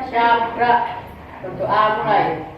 Syabra. Berdoa mulai.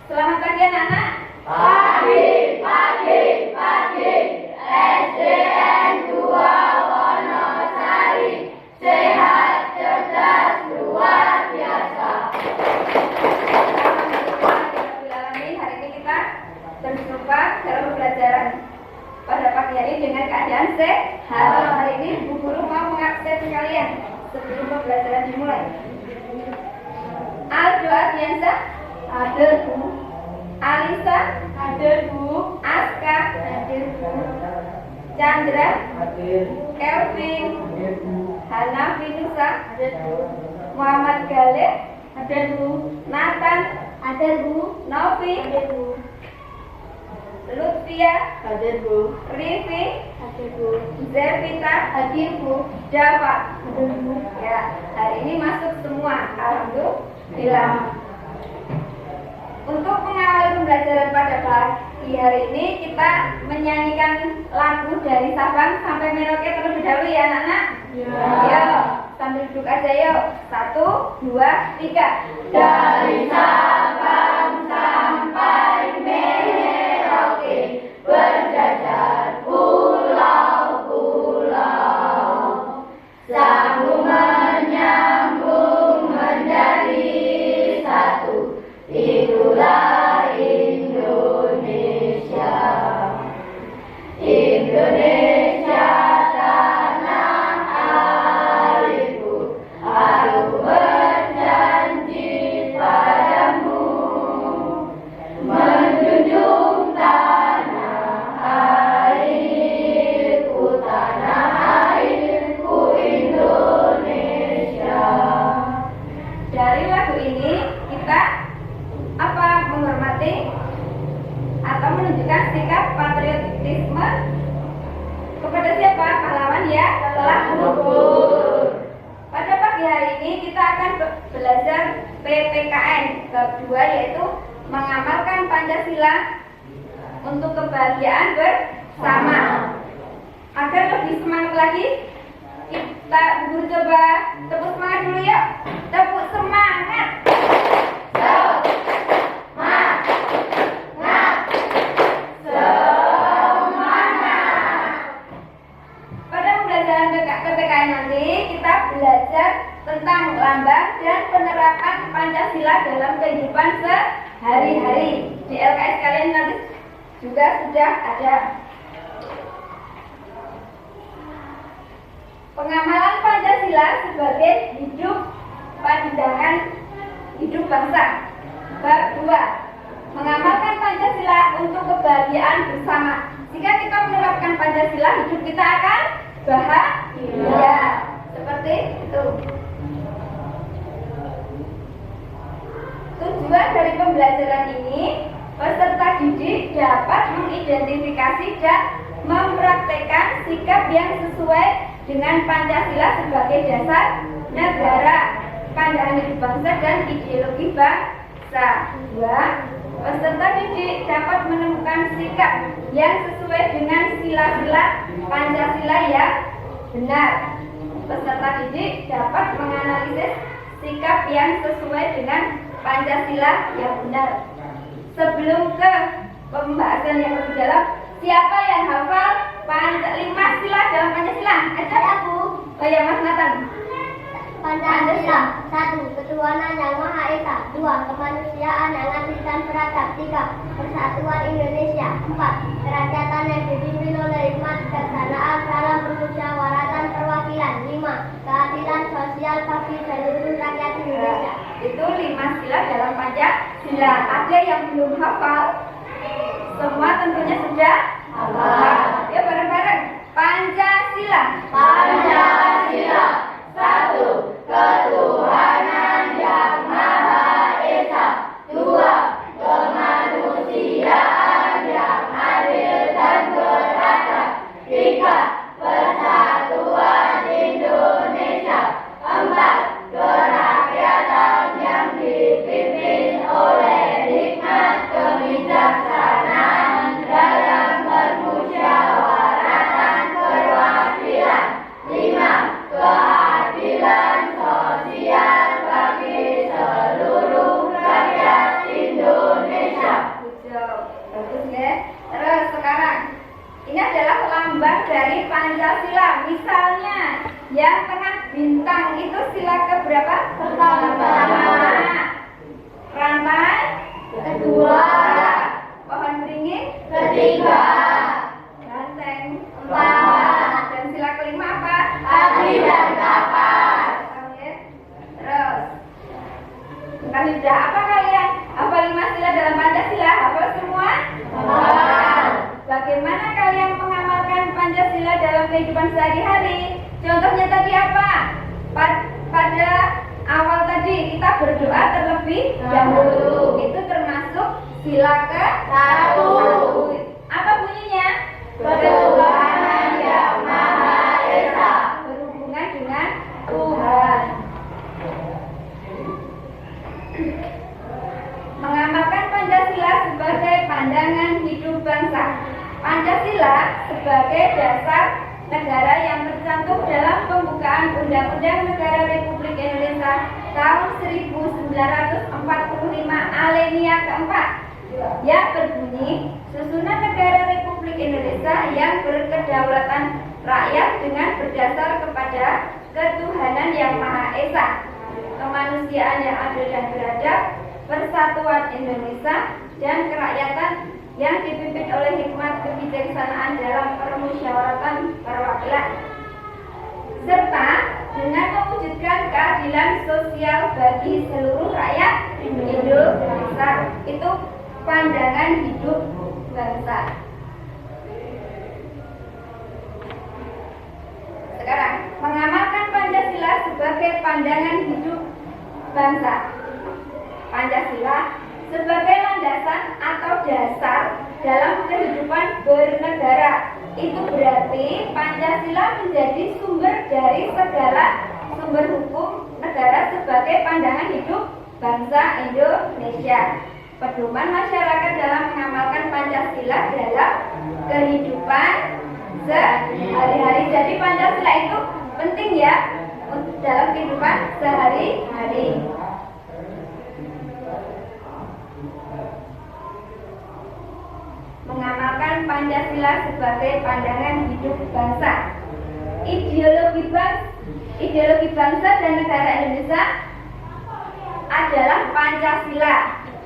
Selamat pagi anak-anak. Pagi. SDN 2 Wonosari. Sehat, cerdas, luar biasa. Alhamdulillah, hari ini kita berjumpa dalam pembelajaran pada pagi hari dengan keadaan sehat. Hari ini Bu Guru mau mengabsen kalian sebelum pembelajaran dimulai. Aldo Ardiansa, Ada Bu. Alisa, Ada Bu. Aska, Ada Bu. Chandra, Hadir. Kelvin, Ada Bu. Hana Finusa, Ada Bu. Muhammad Galih, Ada Bu. Nathan, Ada Bu. Novi, Ada Bu. Lutfia, Ada Bu. Rivi, Ada Bu. Zevita, Hadir Bu. Java. Ada Bu. Ya, hari ini masuk semua. Alhamdulillah. Untuk mengawali pembelajaran pada pagi hari ini, kita menyanyikan lagu dari Sabang sampai Merauke terlebih dahulu ya anak-anak. Ya. Yuk, sambil duduk aja yuk. 1, 2, 3. Dari Sabang sampai Merauke, berjajar pulau-pulau, sambung menyambung menjadi satu. Itulah Indonesia. Indonesia tanah airku, aku berjanji padamu, menjunjung tanah airku Indonesia. Dari lagu ini kita menghormati atau menunjukkan sikap patriotisme kepada siapa? Pahlawan ya telah gugur. Pada pagi hari ini kita akan belajar PPKN bab 2, yaitu mengamalkan Pancasila untuk kebahagiaan bersama. Agar lebih semangat lagi, kita guru coba tepuk semangat dulu ya. Tepuk semangat. PPKN nanti kita belajar tentang lambang dan penerapan Pancasila dalam kehidupan sehari-hari. Di LKS kalian nanti juga sudah ada. Pengamalan Pancasila sebagai pandangan hidup bangsa. Bab 2. Mengamalkan Pancasila untuk kebahagiaan bersama. Jika kita menerapkan Pancasila, hidup kita akan bahagia. Seperti itu. Tujuan dari pembelajaran ini, peserta didik dapat mengidentifikasi dan mempraktekkan sikap yang sesuai dengan Pancasila sebagai dasar negara, pandangan hidup bangsa, dan ideologi bangsa. 2. Peserta didik dapat menemukan sikap yang sesuai dengan sila-sila Pancasila yang benar. Peserta didik dapat menganalisis sikap yang sesuai dengan Pancasila yang benar. Sebelum ke pembahasan yang lebih dalam, siapa yang hafal 5 sila dalam Pancasila? Ajak aku. Oh ya, Mas Nathan. Pancasila. 1. Ketuhanan Yang Maha Esa. 2. Kemanusiaan yang adil dan beradab. 3. Persatuan Indonesia. 4. Kerakyatan yang dipimpin oleh hikmat kebijaksanaan dalam permusyawaratan perwakilan. 5. Keadilan sosial bagi seluruh rakyat Indonesia. Itu 5 sila dalam Pancasila. Ada yang belum hafal? Semua tentunya sudah hafal. Ya, bareng-bareng. Pancasila. Pancasila. 1. Ketuhanan Yang Maha Esa. 2. Kemanusiaan yang adil dan beradab. 3. Persatuan Indonesia. 4. Kerakyatan yang dipimpin oleh hikmat kebijaksanaan dalam permusyawaratan perwakilan. 5. Keadilan sosial bagi seluruh rakyat Indonesia. Bagus ya. Terus sekarang, ini adalah lambang dari Pancasila. Misalnya, yang tengah bintang itu sila keberapa? Pertama. Rantai Kedua. Pohon beringin Ketiga. Banteng 4. Dan sila kelima apa? Api dan kapas. Oke. Terus kami sudah apa kalian? Apa 5 sila dalam Pancasila? Hafal semua? Hafal. Bagaimana kalian mengamalkan Pancasila dalam kehidupan sehari-hari? Contohnya tadi apa? Pada awal tadi kita berdoa terlebih dahulu. Itu termasuk sila ke-1. Apa bunyinya? Ketuhanan Yang Maha Esa. Berhubungan dengan Tuhan. Mengamalkan Pancasila sebagai pandangan hidup bangsa. Pancasila sebagai dasar negara yang tercantum dalam pembukaan Undang-Undang Negara Republik Indonesia tahun 1945 alinea keempat yang berbunyi, susunan negara Republik Indonesia yang berkedaulatan rakyat dengan berdasar kepada ketuhanan Yang Maha Esa, kemanusiaan yang adil dan beradab, persatuan Indonesia, dan kerakyatan yang dipimpin oleh hikmat kebijaksanaan dalam permusyawaratan perwakilan, serta dengan mewujudkan keadilan sosial bagi seluruh rakyat Indonesia. Itu pandangan hidup bangsa. Sekarang, mengamalkan Pancasila sebagai pandangan hidup bangsa. Pancasila sebagai landasan atau dasar dalam kehidupan bernegara. Itu berarti Pancasila menjadi sumber dari segala sumber hukum negara sebagai pandangan hidup bangsa Indonesia. Pedoman masyarakat dalam mengamalkan Pancasila dalam kehidupan sehari-hari. Jadi Pancasila itu penting ya dalam kehidupan sehari-hari. Mengamalkan Pancasila sebagai pandangan hidup bangsa. Ideologi bangsa dan negara Indonesia adalah Pancasila.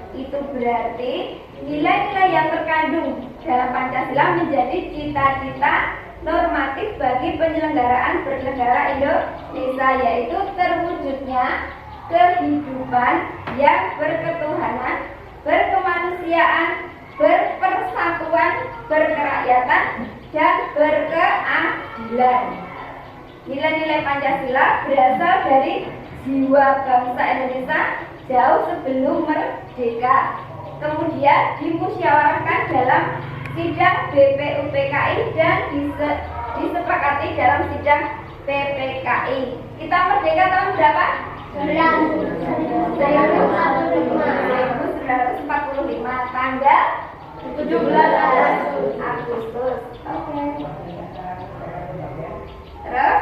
Itu berarti nilai-nilai yang terkandung dalam Pancasila menjadi cita-cita normatif bagi penyelenggaraan bernegara Indonesia, yaitu terwujudnya kehidupan yang berketuhanan, berkemanusiaan, berpersatuan, berkerakyatan, dan berkeadilan. Nilai-nilai Pancasila berasal dari jiwa bangsa Indonesia jauh sebelum merdeka. Kemudian dimusyawarahkan dalam sidang BPUPKI dan disepakati dalam sidang PPKI. Kita merdeka tahun berapa? 1945 tanggal 17 Agustus. Oke. Terus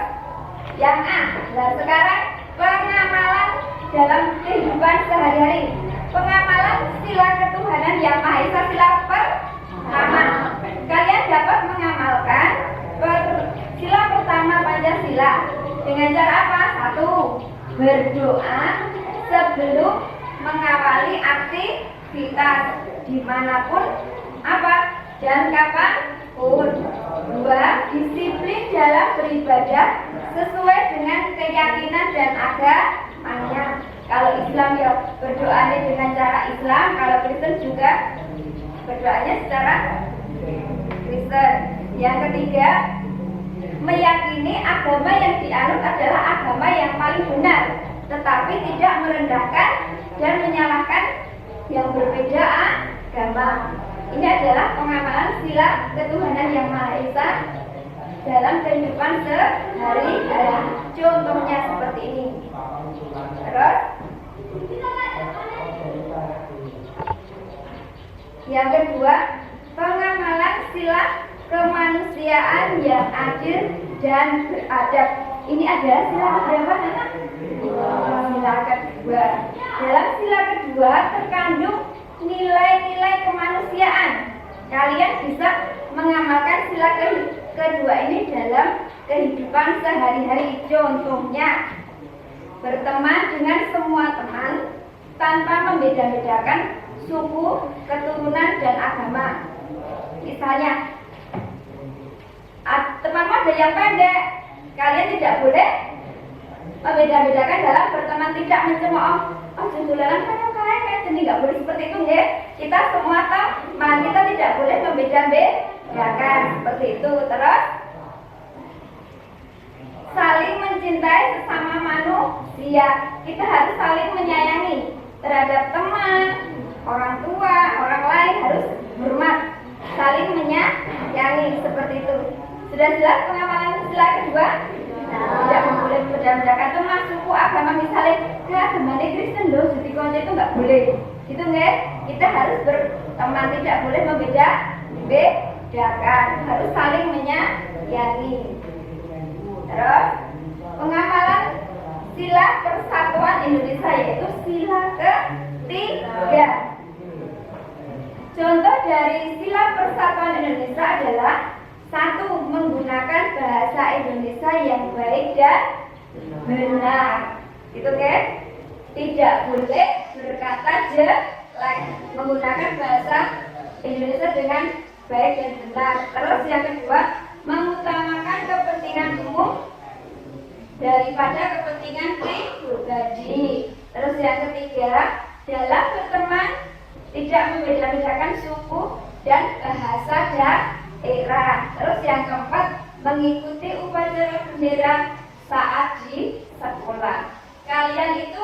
yang A. Nah, sekarang pengamalan dalam kehidupan sehari-hari. Pengamalan sila ketuhanan yang Maha Esa, sila pertama. Kalian dapat mengamalkan sila pertama Pancasila dengan cara apa? 1. Berdoa sebelum mengawali aktivitas dimanapun apa dan kapanpun. 2. Disiplin dalam beribadah sesuai dengan keyakinan dan agamanya. Kalau Islam ya berdoanya dengan cara Islam, kalau Kristen juga berdoanya secara Kristen. Yang ketiga, meyakini agama yang dianut adalah agama yang paling benar, tetapi tidak merendahkan dan menyalahkan yang berbeda agama. Ini adalah pengamalan sila ketuhanan yang Maha Esa dalam kehidupan sehari-hari. Contohnya seperti ini. Terus yang kedua, pengamalan sila kemanusiaan yang adil dan beradab. Ini adalah sila keberapa, anak? Sila kedua. Dalam sila kedua terkandung nilai-nilai kemanusiaan. Kalian bisa mengamalkan sila kedua ini dalam kehidupan sehari-hari. Contohnya, berteman dengan semua teman tanpa membeda-bedakan suku, keturunan, dan agama. Misalnya, temanmu ada yang pendek, kalian tidak boleh membeda-bedakan dalam berteman, tidak mencemooh. Oh, jendulalan kayak jadi nggak boleh seperti itu, ya. Kita semua teman, kita tidak boleh membeda-bedakan seperti itu. Terus saling mencintai sesama manusia. Kita harus saling menyayangi terhadap teman, orang tua, orang lain, harus hormat, saling menyayangi seperti itu. Sudah jelas pengamalan sila kedua? Tidak boleh berbeda-bedakan teman, suku, agama. Misalnya agama Kristen loh, jadi konco itu nggak boleh. Itu nggak? Kita harus berteman, tidak boleh membeda-bedakan, harus saling menyayangi. Terus pengamalan sila persatuan Indonesia, yaitu sila ketiga. Contoh dari sila persatuan Indonesia adalah 1. Menggunakan bahasa Indonesia yang baik dan benar. Itu kan? Tidak boleh berkata jelek. Menggunakan bahasa Indonesia dengan baik dan benar. Terus yang kedua, mengutamakan kepentingan umum daripada kepentingan pribadi. Terus yang ketiga, dalam berteman tidak membeda-bedakan suku dan bahasa daerah. Terus yang keempat, mengikuti upacara bendera saat di sekolah. Kalian itu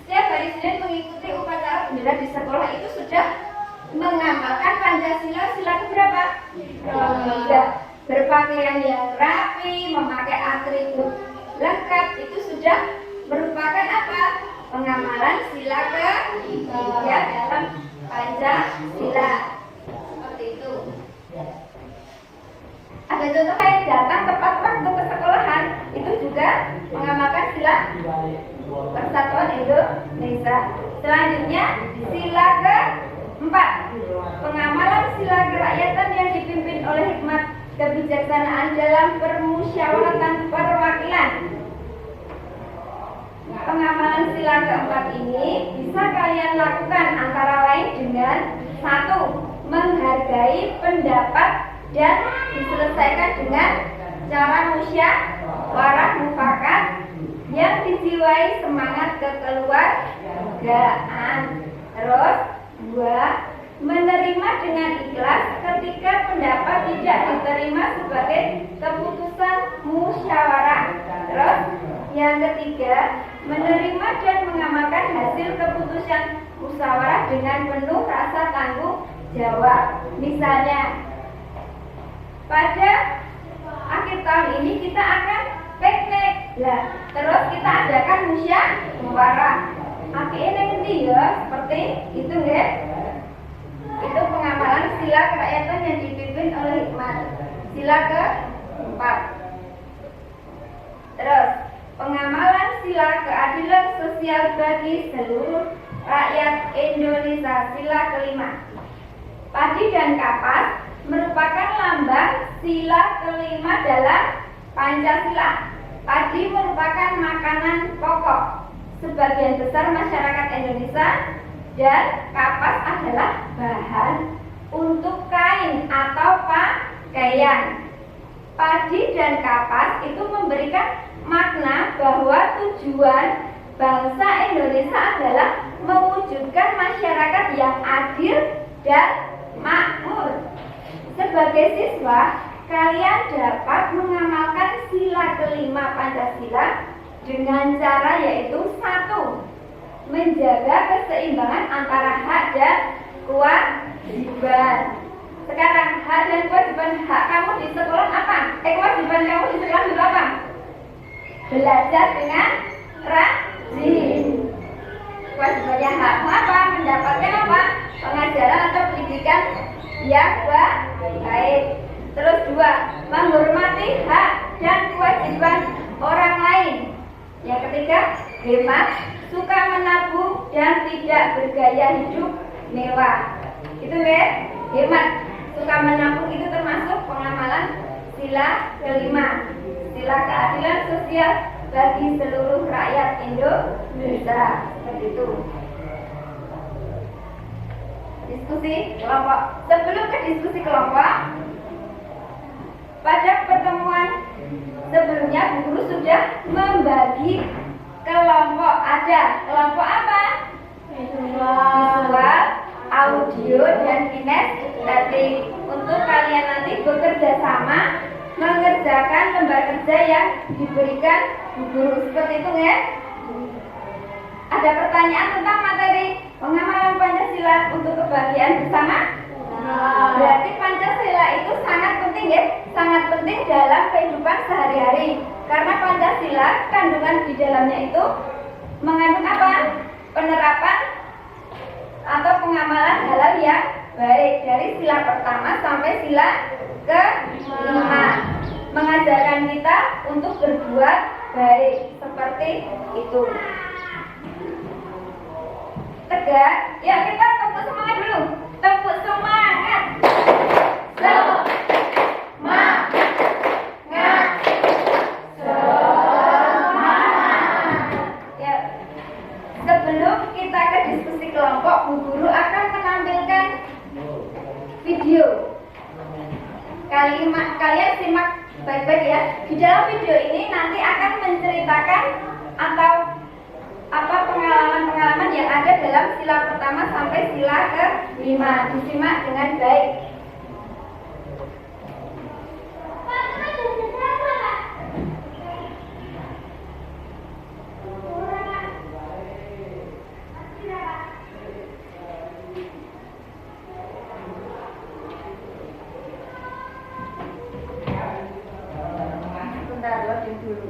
setiap hari Senin mengikuti upacara bendera di sekolah itu sudah mengamalkan Pancasila sila keberapa? Sudah. Berpakaian yang rapi, memakai atribut lengkap, itu sudah merupakan apa? Pengamalan sila ketiga dalam Pancasila. Seperti itu. Ada contoh kayak datang tepat waktu ke sekolahan, itu juga mengamalkan sila persatuan Indonesia. Selanjutnya sila keempat, pengamalan sila kerakyatan yang dipimpin oleh hikmat kebijaksanaan dalam permusyawaratan perwakilan. Pengamalan sila keempat ini bisa kalian lakukan antara lain dengan 1. Menghargai pendapat dan diselesaikan dengan cara musyawarah mufakat yang dijiwai semangat kekeluargaan. Terus 2. Menerima dengan ikhlas ketika pendapat tidak diterima sebagai keputusan musyawarah. Terus yang ketiga, menerima dan mengamalkan hasil keputusan musyawarah dengan penuh rasa tanggung jawab. Misalnya, pada akhir tahun ini kita akan piknik. Lah, terus kita adakan musyawarah. Akhirnya nanti ya seperti itu nggak? Itu pengamalan sila kerakyatan yang dipimpin oleh hikmat. Sila ke-4. Terus pengamalan sila keadilan sosial bagi seluruh rakyat Indonesia. Sila ke-5. Padi dan kapas merupakan lambang sila ke-5 dalam Pancasila. Padi merupakan makanan pokok sebagian besar masyarakat Indonesia dan kapas adalah bahan untuk kain atau pakaian. Padi dan kapas itu memberikan makna bahwa tujuan bangsa Indonesia adalah mewujudkan masyarakat yang adil dan makmur. Sebagai siswa, kalian dapat mengamalkan sila ke-5 Pancasila dengan cara yaitu 1. Menjaga keseimbangan antara hak dan kewajiban. Sekarang hak dan kewajiban kamu di sekolah apa? Kewajiban kamu di sekolah itu apa? Belajar dengan rajin. Kewajibannya hakmu apa? Mendapatkan apa? Pengajaran atau pendidikan yang baik. Terus 2. Menghormati hak dan kewajiban orang lain. Yang ketiga, hemat, suka menabung dan tidak bergaya hidup mewah. Itu ya, hemat, suka menabung itu termasuk pengamalan sila ke-5. Sila keadilan sosial bagi seluruh rakyat Indonesia. Seperti itu. Diskusi kelompok. Sebelum ke diskusi kelompok, pada pertemuan sebelumnya Bu Guru sudah membagi kelompok. Ada kelompok apa? Visual, audio, dan kinestetik. Untuk kalian nanti bekerja sama mengerjakan lembar kerja yang diberikan Bu Guru. Seperti itu ya. Ada pertanyaan tentang materi pengamalan Pancasila untuk kebahagiaan bersama? Berarti Pancasila itu sangat penting ya, sangat penting dalam kehidupan sehari-hari. Karena Pancasila kandungan di dalamnya itu mengandung apa? Penerapan atau pengamalan hal yang baik dari sila pertama sampai sila ke-5. Mengajarkan kita untuk berbuat baik seperti itu. Tegak, ya kita tepuk semangat dulu. Tepuk semangat. Semangat. Ya. Sebelum kita ke diskusi kelompok, Bu Guru akan menampilkan video. Kalian simak baik-baik ya. Di dalam video ini nanti akan menceritakan atau pengalaman-pengalaman yang ada dalam sila pertama sampai sila ke-5. Disimak dengan baik. Sebentar, loading dulu.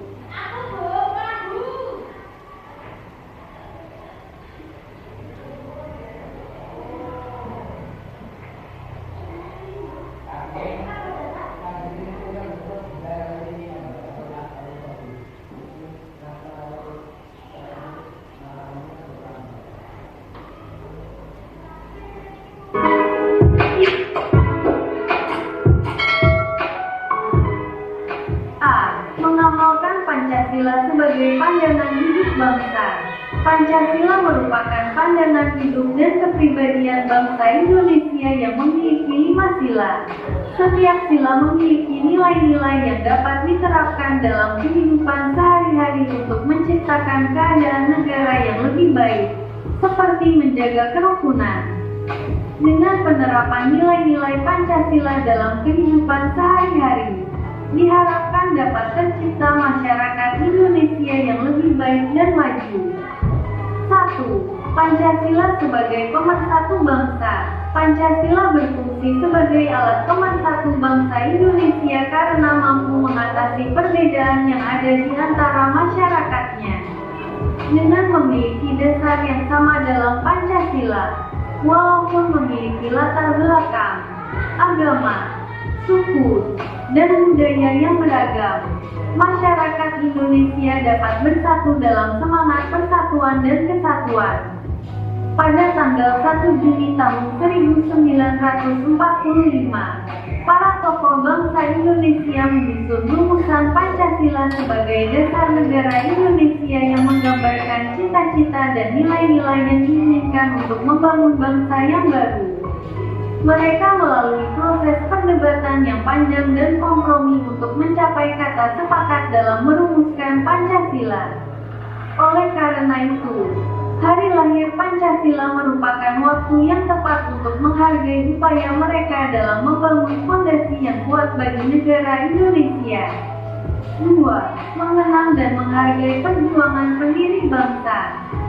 Mengamalkan Pancasila sebagai pandangan hidup bangsa. Pancasila merupakan pandangan hidup dan kepribadian bangsa Indonesia yang memiliki 5 sila. Setiap sila memiliki nilai-nilai yang dapat diterapkan dalam kehidupan sehari-hari untuk menciptakan keadaan negara yang lebih baik, seperti menjaga kerukunan. Dengan penerapan nilai-nilai Pancasila dalam kehidupan sehari-hari, diharapkan dapat tercipta masyarakat Indonesia yang lebih baik dan maju. 1. Pancasila sebagai pemersatu bangsa. Pancasila berfungsi sebagai alat pemersatu bangsa Indonesia karena mampu mengatasi perbedaan yang ada di antara masyarakatnya. Dengan memiliki dasar yang sama dalam Pancasila, walaupun memiliki latar belakang, agama, suku, dan budaya yang beragam, masyarakat Indonesia dapat bersatu dalam semangat persatuan dan kesatuan. Pada tanggal 1 Juni tahun 1945, para tokoh bangsa Indonesia menyusun rumusan Pancasila sebagai dasar negara Indonesia yang menggambarkan cita-cita dan nilai-nilai yang diinginkan untuk membangun bangsa yang baru. Mereka melalui proses perdebatan yang panjang dan kompromi untuk mencapai kata sepakat dalam merumuskan Pancasila. Oleh karena itu, hari lahir Pancasila merupakan waktu yang tepat untuk menghargai upaya mereka dalam membangun fondasi yang kuat bagi negara Indonesia. 2. Mengenang dan menghargai perjuangan pendiri bangsa.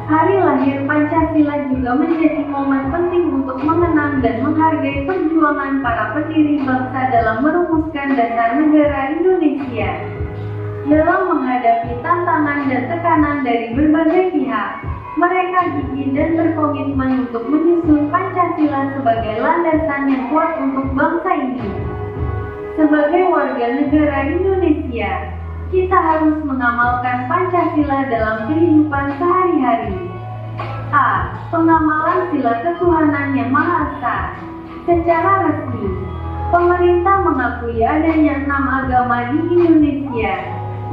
Hari lahir Pancasila juga menjadi momen penting untuk mengenang dan menghargai perjuangan para pendiri bangsa dalam merumuskan dasar negara Indonesia. Dalam menghadapi tantangan dan tekanan dari berbagai pihak, mereka gigih dan berkomitmen untuk menyusun Pancasila sebagai landasan yang kuat untuk bangsa ini. Sebagai warga negara Indonesia, kita harus mengamalkan Pancasila dalam kehidupan sehari-hari. A. Pengamalan sila ketuhanan yang Maha Esa. Secara resmi, pemerintah mengakui adanya 6 agama di Indonesia,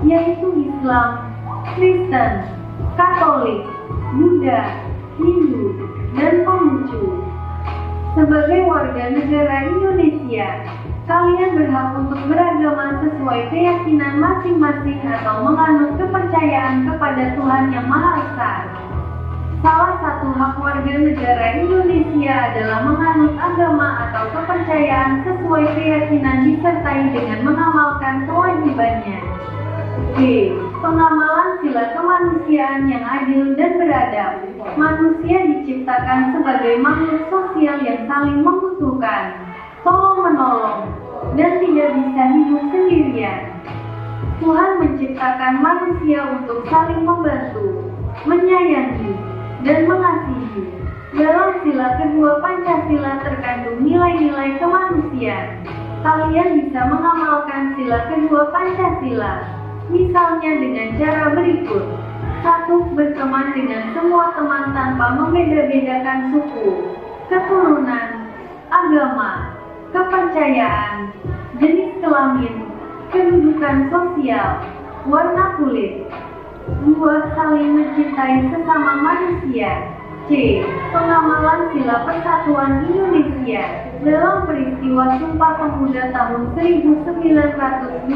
yaitu Islam, Kristen, Katolik, Buddha, Hindu, dan Konghucu. Sebagai warga negara Indonesia, kalian berhak untuk beragama sesuai keyakinan masing-masing atau menganut kepercayaan kepada Tuhan Yang Maha Esa. Salah satu hak warga negara Indonesia adalah menganut agama atau kepercayaan sesuai keyakinan disertai dengan mengamalkan kewajibannya. B. Pengamalan sila kemanusiaan yang adil dan beradab. Manusia diciptakan sebagai makhluk sosial yang saling membutuhkan, tolong-menolong, dan tidak bisa hidup sendirian. Tuhan menciptakan manusia untuk saling membantu, menyayangi, dan mengasihi. Dalam sila kedua Pancasila terkandung nilai-nilai kemanusiaan. Kalian bisa mengamalkan sila kedua Pancasila, misalnya dengan cara berikut. 1. Berteman dengan semua teman tanpa membeda-bedakan suku, keturunan, agama, kepercayaan, jenis kelamin, kedudukan sosial, warna kulit. 2. Saling mencintai sesama manusia. C. Pengamalan sila persatuan Indonesia. Dalam peristiwa Sumpah Pemuda tahun 1928,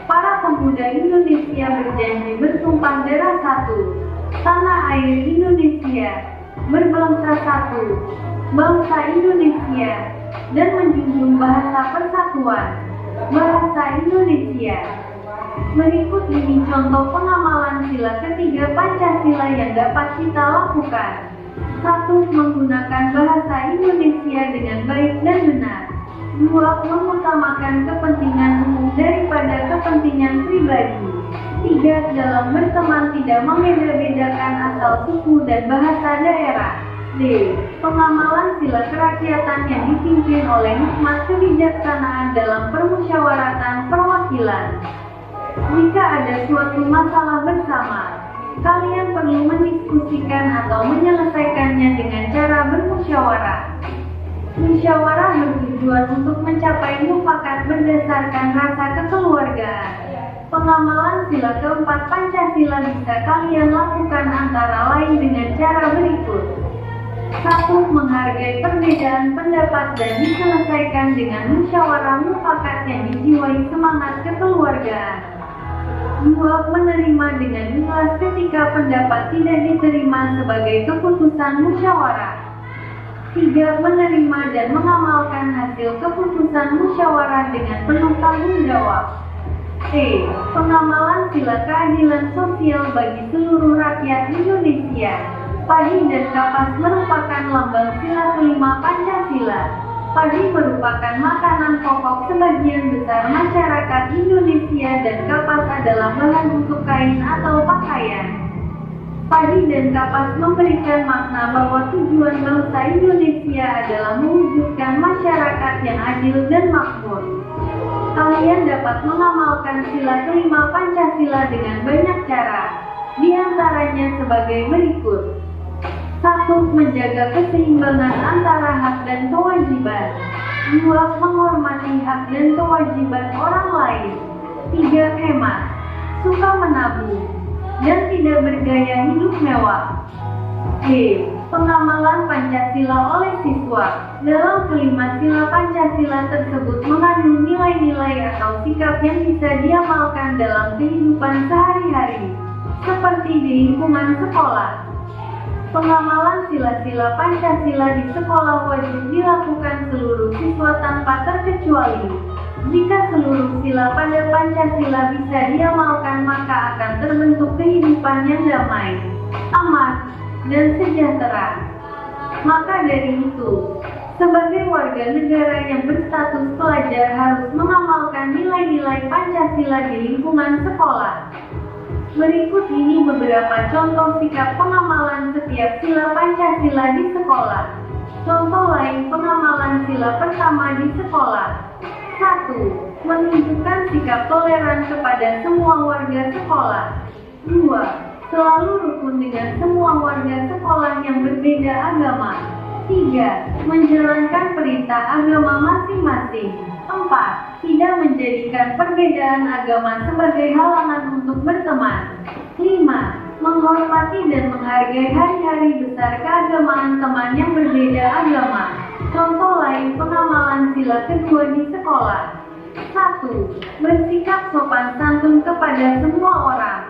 para pemuda Indonesia berjanji bertumpah darah satu, tanah air Indonesia, berbangsa satu, bangsa Indonesia, dan menjunjung bahasa persatuan, bahasa Indonesia. Berikut ini contoh pengamalan sila ketiga Pancasila yang dapat kita lakukan. 1. Menggunakan bahasa Indonesia dengan baik dan benar. 2. Mengutamakan kepentingan umum daripada kepentingan pribadi. 3. Dalam berteman tidak membeda-bedakan asal suku dan bahasa daerah. D. Pengamalan sila kerakyatan yang dipimpin oleh hikmat kebijaksanaan dalam permusyawaratan perwakilan. Jika ada suatu masalah bersama, kalian perlu mendiskusikan atau menyelesaikannya dengan cara bermusyawarah. Musyawarah bertujuan untuk mencapai mufakat berdasarkan rasa kekeluargaan. Pengamalan sila keempat Pancasila bisa kalian lakukan antara lain dengan cara berikut. 1. Menghargai perbedaan pendapat dan diselesaikan dengan musyawarah mufakat yang dijiwai semangat kekeluargaan. 2. Menerima dengan ikhlas ketika pendapat tidak diterima sebagai keputusan musyawarah. 3. Menerima dan mengamalkan hasil keputusan musyawarah dengan penuh tanggung jawab. Pengamalan sila keadilan sosial bagi seluruh rakyat Indonesia. Padi dan kapas merupakan lambang sila kelima Pancasila. Padi merupakan makanan pokok sebagian besar masyarakat Indonesia dan kapas adalah bahan untuk kain atau pakaian. Padi dan kapas memberikan makna bahwa tujuan bangsa Indonesia adalah mewujudkan masyarakat yang adil dan makmur. Kalian dapat mengamalkan sila kelima Pancasila dengan banyak cara, di antaranya sebagai berikut. 1. Menjaga keseimbangan antara hak dan kewajiban. 2. Menghormati hak dan kewajiban orang lain. 3. Hemat, suka menabung, dan tidak bergaya hidup mewah. Pengamalan Pancasila oleh siswa. Dalam kelima sila Pancasila tersebut mengandung nilai-nilai atau sikap yang bisa diamalkan dalam kehidupan sehari-hari, seperti di lingkungan sekolah. Pengamalan sila-sila Pancasila di sekolah wajib dilakukan seluruh siswa tanpa terkecuali. Jika seluruh sila pada Pancasila bisa diamalkan, maka akan terbentuk kehidupan yang damai, aman, dan sejahtera. Maka dari itu, sebagai warga negara yang berstatus pelajar harus mengamalkan nilai-nilai Pancasila di lingkungan sekolah. Berikut ini beberapa contoh sikap pengamalan setiap sila Pancasila di sekolah. Contoh lain pengamalan sila pertama di sekolah. 1. Menunjukkan sikap toleran kepada semua warga sekolah. 2. Selalu rukun dengan semua warga sekolah yang berbeda agama. 3. Menjalankan perintah agama masing-masing. 4. Tidak menjadikan perbedaan agama sebagai halangan untuk berteman. 5. Menghormati dan menghargai hari-hari besar keagamaan teman yang berbeda agama. Contoh lain pengamalan sila kedua di sekolah. 1. Bersikap sopan santun kepada semua orang.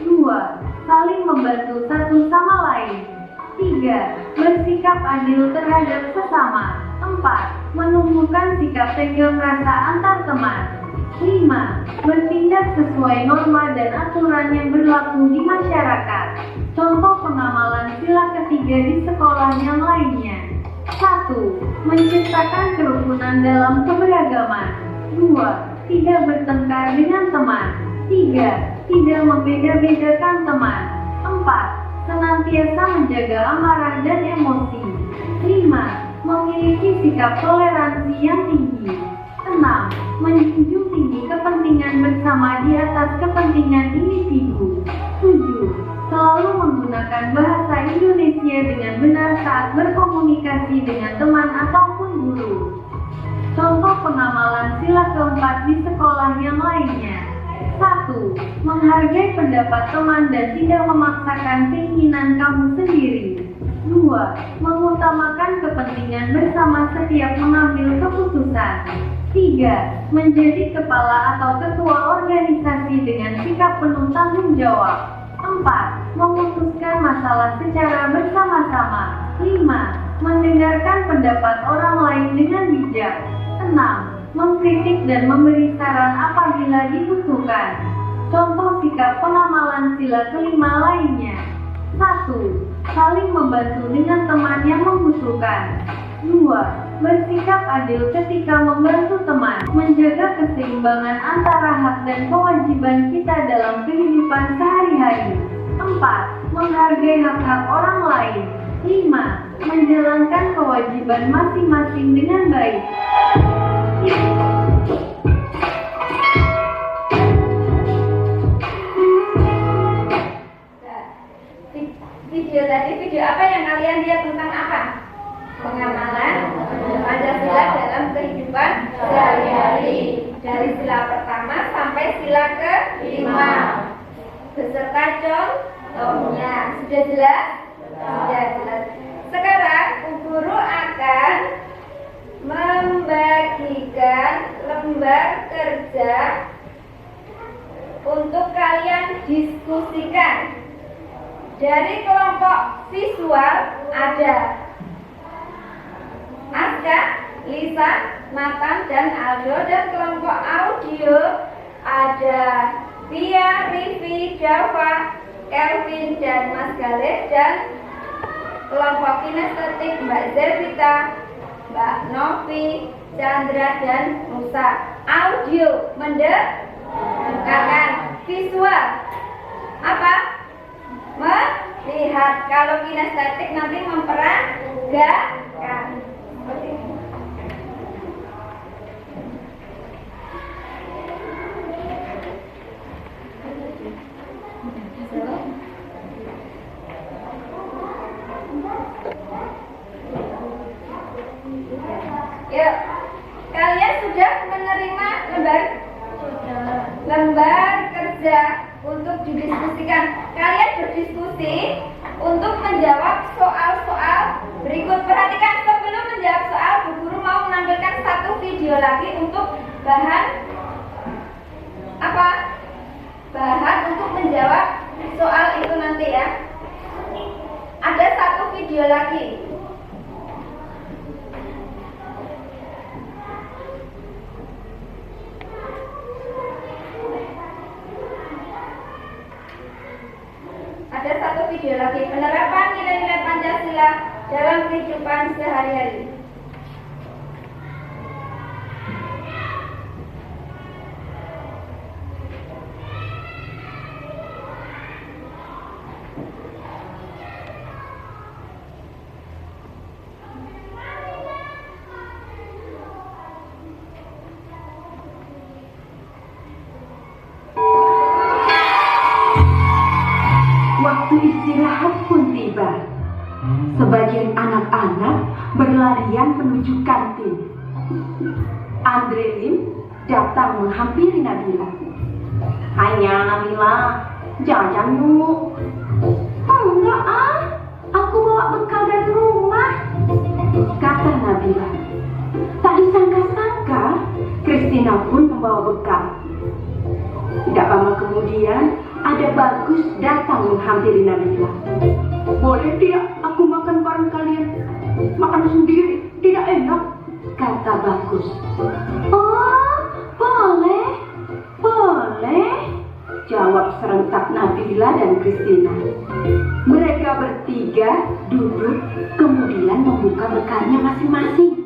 2. Saling membantu satu sama lain. 3. Bersikap adil terhadap sesama. 4. Menumbuhkan sikap tenggang rasa antar teman. 5. Bertindak sesuai norma dan aturan yang berlaku di masyarakat. Contoh pengamalan sila ketiga di sekolah yang lainnya. 1. Menciptakan kerukunan dalam keberagaman. 2. Tidak bertengkar dengan teman. 3. Tidak membeda-bedakan teman. 4. Senantiasa menjaga amarah dan emosi. 5. Memiliki sikap toleransi yang tinggi. 6. Menjunjung tinggi kepentingan bersama di atas kepentingan individu. 7. Selalu menggunakan bahasa Indonesia dengan benar saat berkomunikasi dengan teman ataupun guru. Contoh pengamalan sila keempat di sekolah yang lainnya. 1. Menghargai pendapat teman dan tidak memaksakan keinginan kamu sendiri. 2. Mengutamakan kepentingan bersama setiap mengambil keputusan. 3. Menjadi kepala atau ketua organisasi dengan sikap penuh tanggung jawab. 4. Memutuskan masalah secara bersama-sama. 5. Mendengarkan pendapat orang lain dengan bijak. 6. Mengkritik dan memberi saran apabila dibutuhkan. Contoh sikap pengamalan sila kelima lainnya. 1. Saling membantu dengan teman yang membutuhkan. 2. Bersikap adil ketika membantu teman. Menjaga keseimbangan antara hak dan kewajiban kita dalam kehidupan sehari-hari. 4. Menghargai hak-hak orang lain. 5. Menjalankan kewajiban masing-masing dengan baik. Video apa yang kalian lihat tentang apa? Pengamalan Pancasila dalam kehidupan sehari-hari, dari sila pertama sampai sila ke-5 beserta contohnya. Sudah jelas? Sudah jelas. Sekarang Bu Guru akan membagikan lembar kerja untuk kalian diskusikan. Dari kelompok visual ada Aska, Lisa, Nathan, dan Aldo. Dan kelompok audio ada Tia, Rivi, Java, Kelvin, dan Mas Galih. Dan kelompok kinestetik Mbak Zevita, Mbak Novi, Chandra, dan Musa. Audio mendengarkan, visual apa? Melihat. Kalau kinestetik nanti memperagakan. Yuk, kalian sudah menerima lembar kerja untuk didiskusikan. Kalian berdiskusi untuk menjawab soal-soal berikut. Perhatikan, sebelum menjawab soal, Bu Guru mau menampilkan satu video lagi untuk bahan apa? Bahan untuk menjawab soal itu nanti ya. Ada satu video lagi. Ada satu video lagi, penerapan nilai-nilai Pancasila dalam kehidupan sehari-hari. Waktu istirahat pun tiba. Sebagian anak-anak berlarian menuju kantin. Andre Lim datang menghampiri Nabila. "Hanya Nabila, jajan dulu." "Enggak aku bawa bekal dari rumah," kata Nabila. Tak disangka-sangka, Christina pun membawa bekal. Tidak lama kemudian, ada Bagus datang menghampiri Nabila. "Boleh tidak aku makan bareng kalian? Makan sendiri tidak enak," kata Bagus. "Oh, boleh, jawab serentak Nabila dan Christina. Mereka bertiga duduk, kemudian membuka bekalnya masing-masing.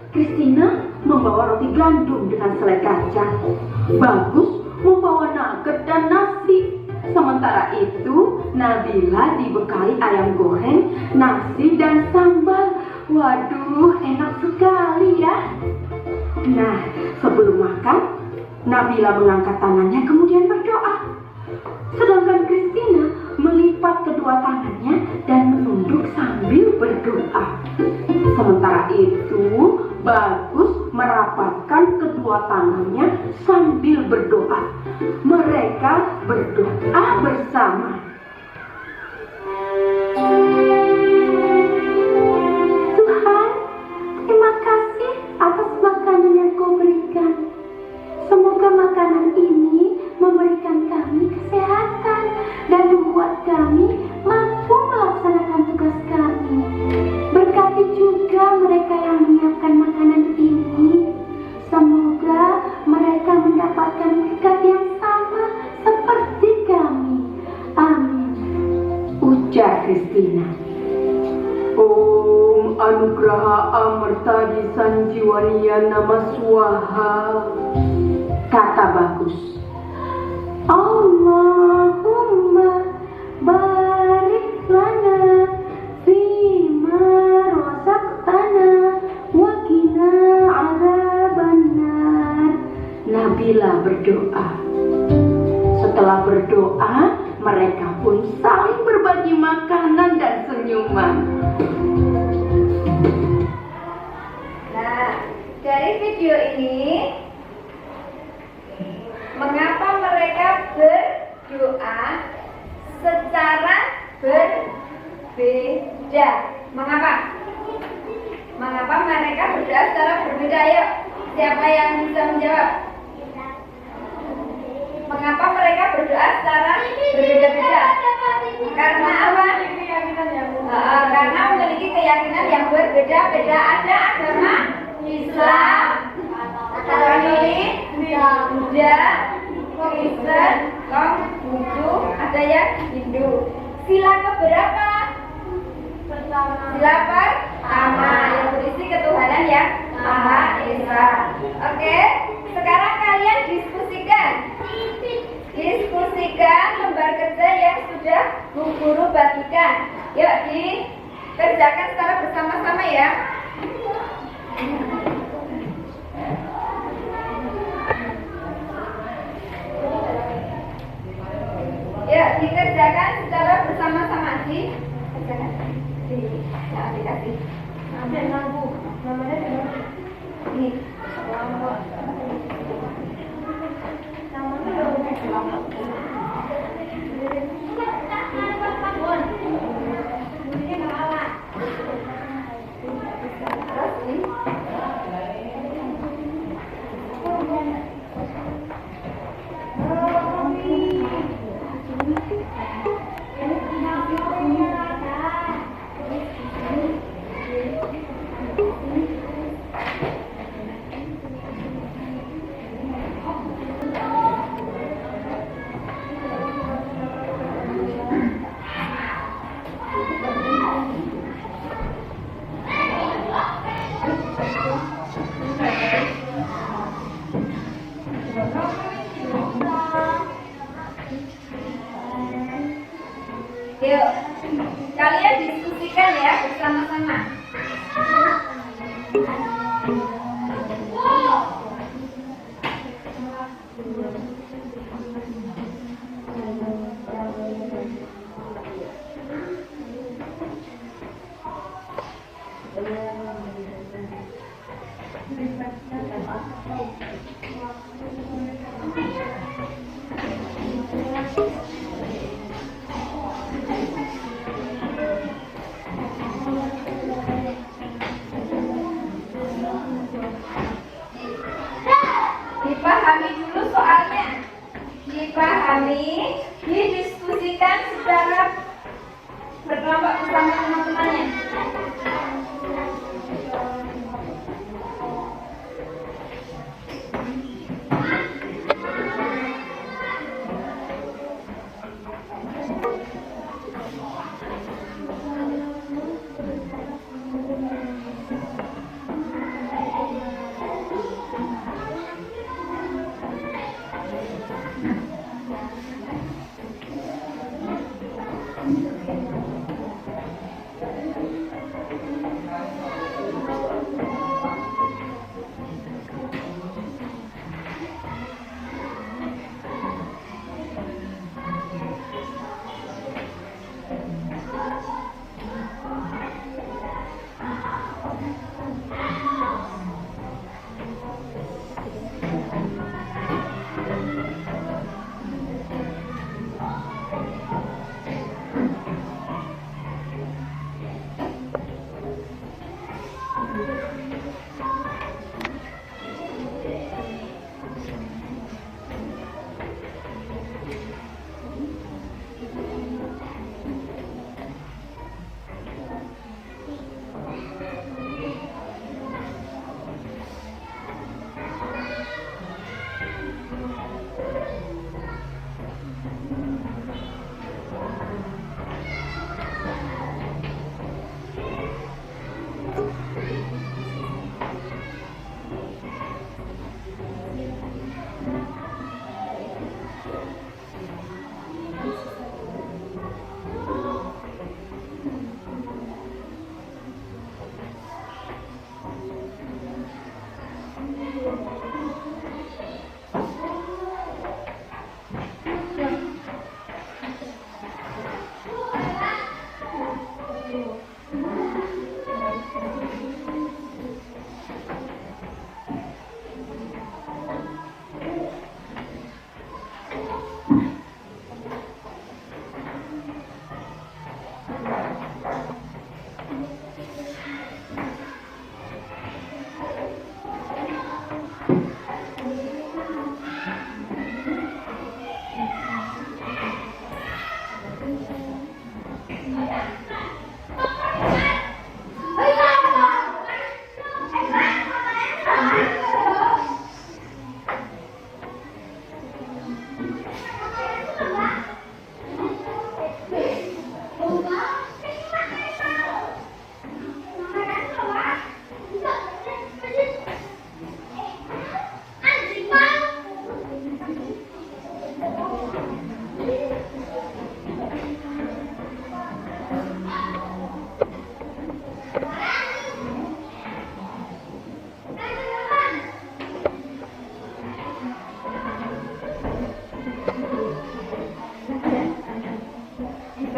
Christina membawa roti gandum dengan selai kacang. Bagus membawa nugget dan nasi. Sementara itu, Nabila dibekali ayam goreng, nasi, dan sambal. Waduh, enak sekali ya. Nah, sebelum makan, Nabila mengangkat tangannya kemudian berdoa. Sedangkan Christina melipat kedua tangannya dan menunduk sambil berdoa. Sementara itu, Bagus merapatkan kedua tangannya sambil berdoa. Mereka berdoa bersama. "Tuhan, terima kasih atas makanan yang Kau berikan. Semoga makanan ini memberikan kami kesehatan dan membuat kami mampu melaksanakan tugas kami. Berkati juga mereka yang menyiapkan makanan ini. Semoga mereka mendapatkan berkat yang sama seperti kami. Amin," ujar Christina. "Om Anugraha Amartadi Sanjiwaniya Namaswaha," kata Bagus. "Allahumma barik lana fima razaqtana wa qina adzabannar." Nabila berdoa. Setelah berdoa, mereka pun saling berbagi makanan dan senyuman. Nah, dari video ini, mengapa mereka berdoa secara berbeda? Mengapa? Mengapa mereka berdoa secara berbeda? Ayo, siapa yang bisa menjawab? Mengapa mereka berdoa secara berbeda-beda? Karena apa? Karena memiliki keyakinan yang berbeda-beda. Ada agama Islam, Katolik, Buddha, Kristen, Konghucu, ada yang Hindu. Sila keberapa? Sila pertama yang berisi ketuhanan yang Maha Esa. Oke, sekarang kalian diskusikan lembar kerja yang sudah Bu Guru bagikan. Yuk dikerjakan secara bersama-sama ya. Yuk dikerjakan secara bersama-sama. Dikerjakan di aplikasi. Ambil lampu. Namanya ini. Yuk, kalian diskusikan ya bersama-sama. Dipahami dulu soalnya, dipahami, didiskusikan secara berkelompok bersama teman-temannya.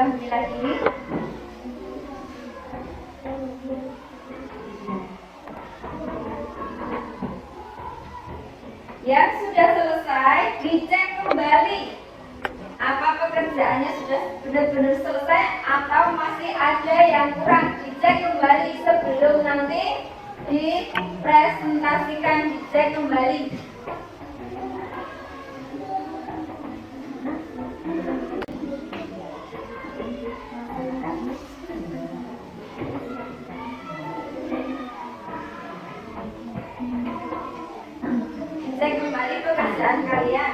didahului lagi. Yang sudah selesai dicek kembali apa pekerjaannya sudah benar-benar selesai atau masih ada yang kurang. Dicek kembali sebelum nanti dipresentasikan, dicek kembali. Dicek kembali pekerjaan kalian.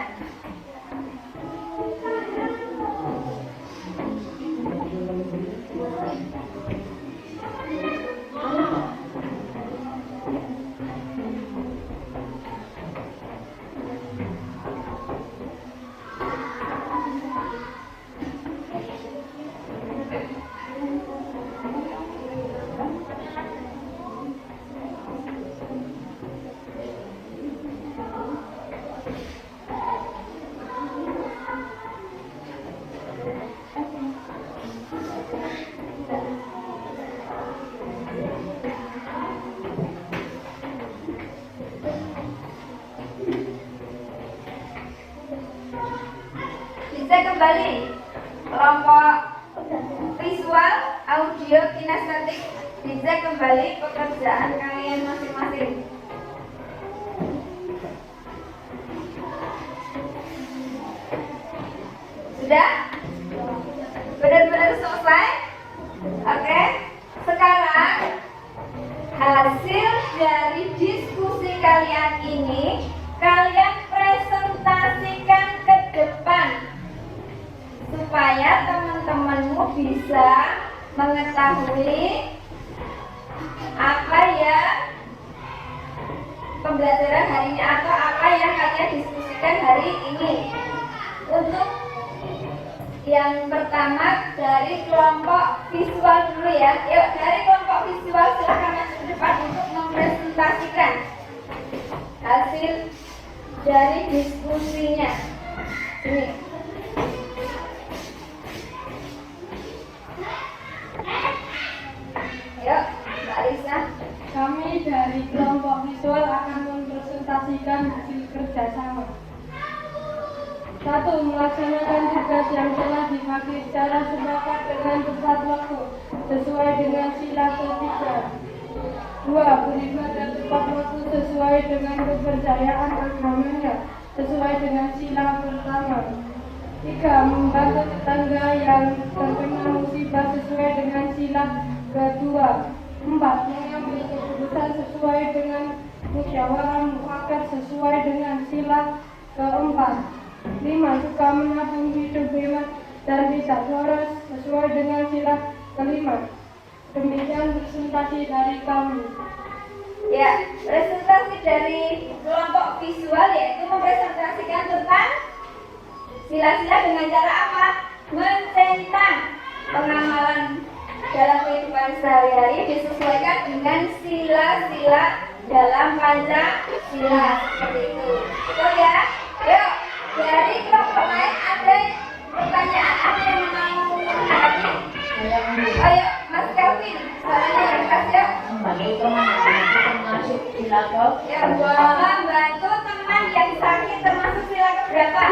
Dicek kembali kelompok visual, audio, kinestetik. Dicek kembali pekerjaan kalian masing-masing. Sudah? Benar-benar selesai? Oke. Sekarang hasil dari diskusi kalian ini kalian presentasikan ke depan supaya teman-temanmu bisa mengetahui apa ya pembelajaran hari ini atau apa yang kalian diskusikan hari ini. Untuk yang pertama dari kelompok visual dulu ya. Yuk, dari kelompok visual silakan masuk ke depan untuk mempresentasikan hasil dari diskusinya. Sini. Yuk, Mbak Risa. Kami dari kelompok visual akan mempresentasikan hasil kerjasama. 1. Melaksanakan tugas yang telah dibagi secara sepakat dengan tepat waktu sesuai dengan sila ketiga. 2. Beribadah tepat waktu sesuai dengan kepercayaan agamanya sesuai dengan sila pertama. 3. Membantu tetangga yang terkena musibah sesuai dengan sila kedua. 4. Mengambil keputusan sesuai dengan musyawarah mufakat sesuai dengan sila keempat. 5. Suka menabung hidup hemat dan tidak boros sesuai dengan sila kelima. Demikian presentasi dari kami. Ya, presentasi dari kelompok visual yaitu mempresentasikan tentang sila-sila dengan cara apa? Mencentang pengamalan dalam kehidupan sehari-hari disesuaikan dengan sila-sila dalam Pancasila seperti itu. Betul ya? Yuk, dari kelompok lain ada pertanyaan, ada yang mau menghadapi? Ayo, Mas Kelvin, suaranya yang keras ya. Ya, membantu teman yang sakit termasuk sila keberapa?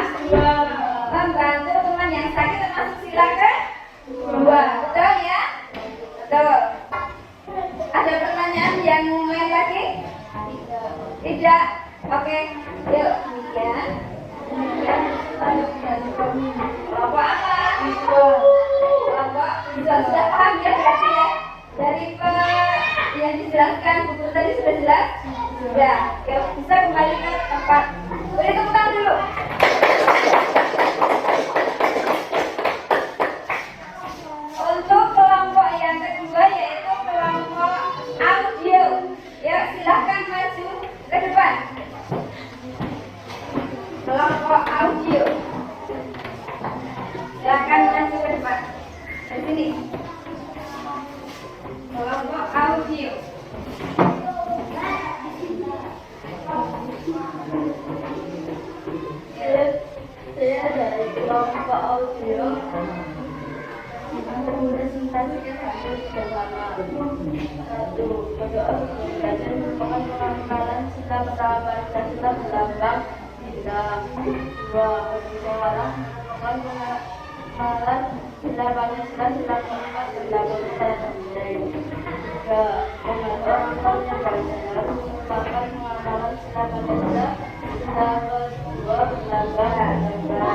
Membantu teman yang sakit termasuk sila kedua. Betul ya? Betul. Ada pertanyaan yang lain lagi? Tidak. Oke. Yuk, demikian. Kelompok apa? Kelompok visual. Sudah paham ya berarti ya? Dari yang dijelaskan buku tadi sudah jelas? Sudah. Yuk, bisa kembali ke tempat. Beri tepuk tangan dulu. Untuk kelompok yang kedua yaitu kelompok audio. Ya, silahkan maju ke depan. Kelompok audio. Silahkan maju ke depan. Di sini. Kelompok audio. Saya dari kelompok audio Presentasikan hasil bersama. 1. Berdoa sebelum belajar merupakan pengambilan sila pertama Pancasila berlambang bintang. 2. Bermusyawarah merupakan pengambilan sila Pancasila sila keempat berlambang tanda budaya. 3. Membaca mengenalnya belajar merupakan pengambilan sila Pancasila sila kedua berlambang tanda.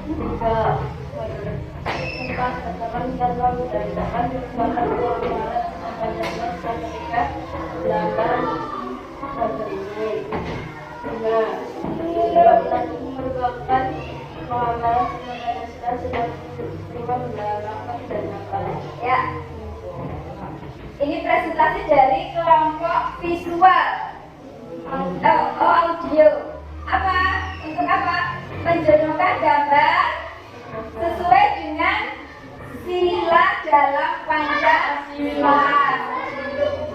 3. Empat, katakan jadwal berdasarkan merupakan pengambilan Pancasila sertifikat belakang terpilih. 5. Jabatan itu merupakan pengambilan Pancasila sudah diterima belakang dan nakal. Ya. Ini presentasi dari kelompok visual. Audio. Apa? Untuk apa? Menjodohkan gambar sesuai dengan sila dalam Pancasila.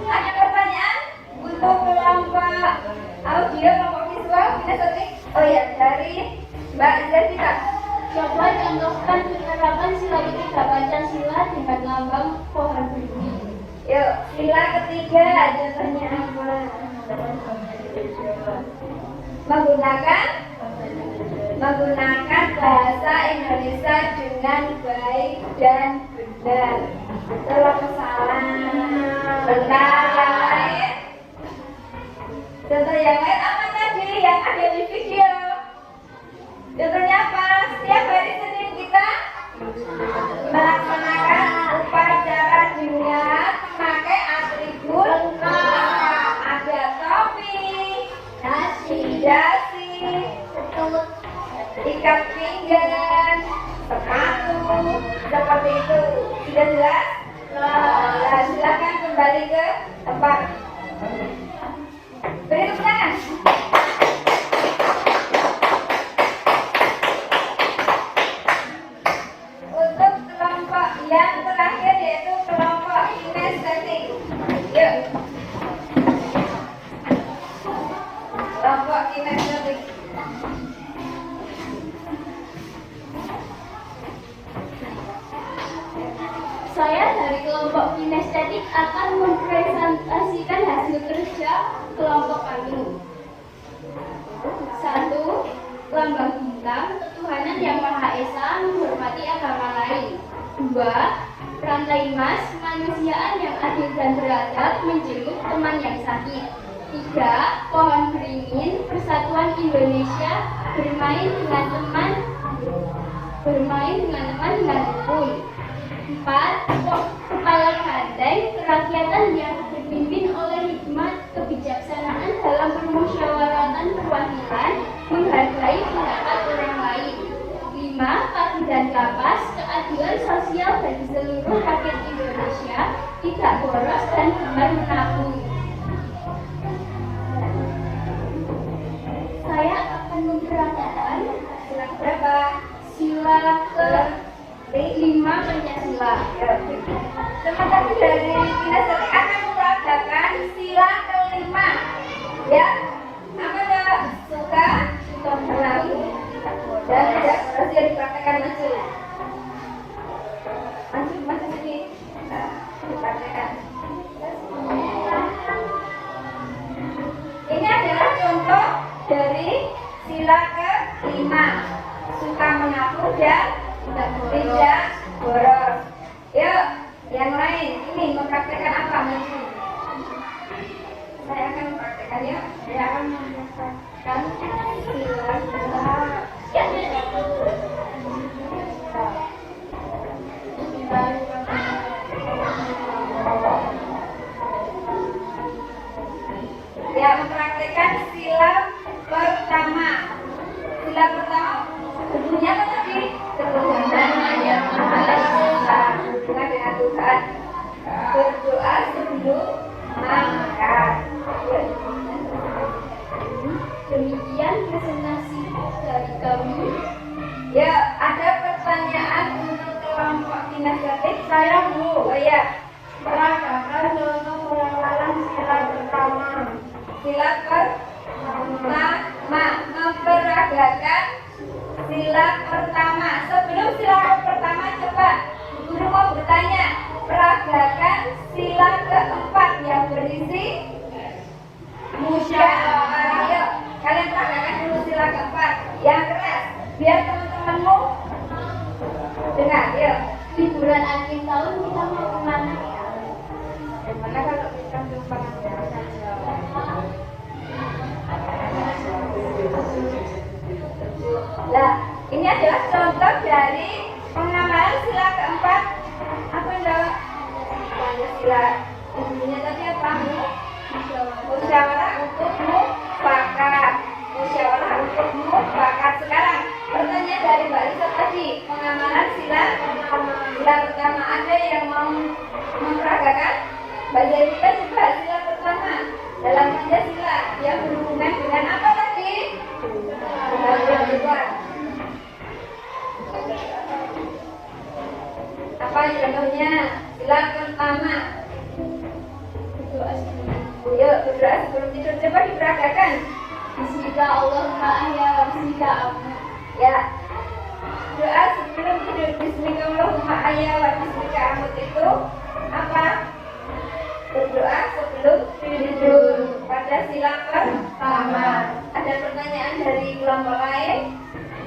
Ada pertanyaan untuk kelompok audio, kelompok visual, kinestetik? Oh ya, dari Mbak Zevita. Coba contohkan penerapan sila ketiga Pancasila dengan lambang pohon beringin. Yuk, sila ketiga, contohnya apa? Menggunakan bahasa Indonesia dengan baik dan benar. Terlalu salah. Benar, yang lain. Contoh yang lain apa tadi yang ada di video? Contohnya apa? Setiap hari Senin kita melaksanakan upacara dengan memakai atribut lengkap. Ada topi, dasi, ikat pinggang, sepatu, seperti itu. Sudah jelas? Nah, silakan kembali ke tempat. Beri tepuk tangan. Untuk kelompok yang terakhir yaitu kelompok kinestetik. Yuk. Kelompok kinestetik. Saya dari kelompok kinestetik akan mempresentasikan hasil kerja kelompok kami. 1. Lambang bintang, ketuhanan yang Maha Esa, menghormati agama lain. 2. Rantai emas, kemanusiaan yang adil dan beradab, menjenguk teman yang sakit. 3. Pohon beringin, persatuan Indonesia, bermain dengan teman dengan rukun. 4. Kepala Banteng, kerakyatan yang dipimpin oleh hikmat kebijaksanaan dalam permusyawaratan perwakilan, menghargai pendapat orang lain. 5. Padi dan kapas, keadilan sosial bagi seluruh rakyat Indonesia, tidak boros dan gemar menabung. Saya akan memperagakan Sila berapa? sila ke-5 Pancasila. Teman-teman dari kinestetik akan memperagakan sila kelima. Ya, apa enggak suka menabung dan tidak harus dipraktekkan langsung. Masuk sini. Nah, dipraktekkan. Ini adalah contoh dari sila ke-5. Suka menabung dan tidak boros. Yuk, yang lain ini mempraktekkan apa? Saya akan mempraktekkan ya. Saya akan mempraktekkan sila ya, mempraktekkan sila pertama. Sila pertama bunyinya apa tadi? Ketuhanan yang Maha Esa, hubungan dengan Tuhan. Berdoa sebelum makan. Demikian presentasi dari kami. Ya, ada pertanyaan untuk kelompok kinestetik? Saya Bu. Oh ya. Peragakan contoh pengenalan sila pertama. Sila pertama. Memperagakan sila pertama. Sebelum sila pertama, coba guru mau berisi musyawarah. Ayo, kalian peragakan dulu sila keempat yang keras biar teman-temanmu dengar. Yuk. Liburan akhir tahun kita mau kemana ya? Gimana kalau kita jumpa saja? Nah, ini adalah contoh dari pengamalan sila keempat. Apa yang jawab? Pancasila. Intinya tadi apa? Musyawarah untuk mufakat. Musyawarah untuk mufakat. Sekarang pertanyaan dari Mbak Lisa tadi, pengamalan sila pertama, ada yang mau memperagakan? Mbak Zalika juga sila pertama dalam Pancasila yang berhubungan dengan apa tadi? Dengan apa contohnya? Sila pertama. Yuk, berdoa sebelum tidur, coba diperagakan. Bismillahirrahmanirrahim ya Bismika Ya. Doa sebelum tidur, Bismillahirrahmanirrahim wa bismika amut itu apa? Berdoa sebelum tidur pada sila pertama. Ada pertanyaan dari kelompok lain?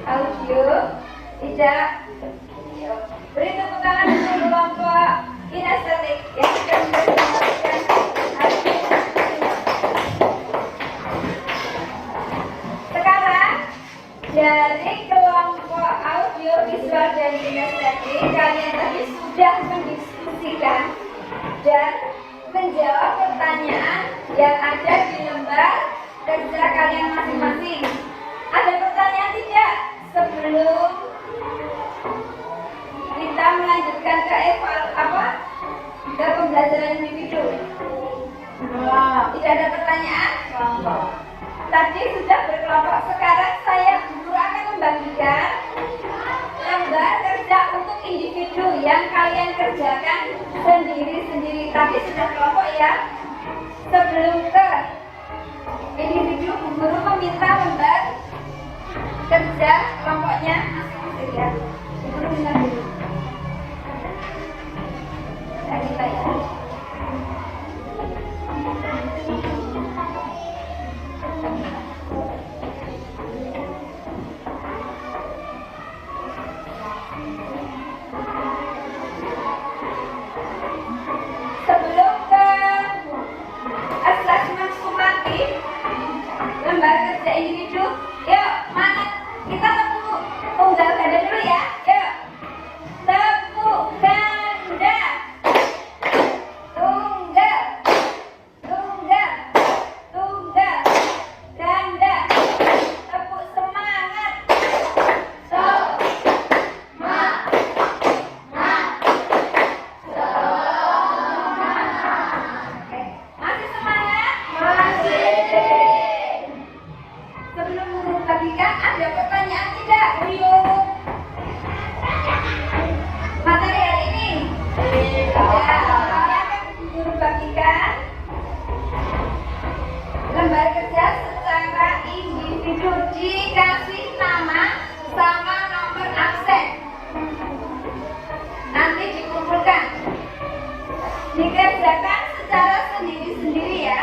Audio? Tidak? Beri tepuk tangan untuk kelompok kinestetik yang sudah mendapatkan sekarang dari kelompok audio, visual, dan kinestetik, kalian tadi sudah mendiskusikan dan menjawab pertanyaan yang ada di lembar kerja kalian masing-masing. Ada pertanyaan tidak sebelum kita melanjutkan ke ke pembelajaran individu? Tidak ada pertanyaan? Tadi sudah berkelompok. Sekarang saya guru akan membagikan lembar kerja untuk individu yang kalian kerjakan sendiri-sendiri. Tapi sudah kelompok ya. Sebelum ke individu, guru meminta lembar kerja kelompoknya masing-masing ya. Guru minta dulu. Saya minta ya. Sebelum ke asesmen sumatif lembar kerja individu, yuk mana kita tepuk tunggal ganda dulu ya. Yuk tepuk ganda, tunggal, tunggal, tunggal, ganda, tepuk semangat, masih semangat? Masih. Sebelum guru bagikan, ada pertanyaan tidak? Yuk. Materi hari ini? Ya, akan guru bagikan lembar kerja secara individu, dikasih nama sama nomor absen. Nanti dikumpulkan, dikerjakan secara sendiri-sendiri ya.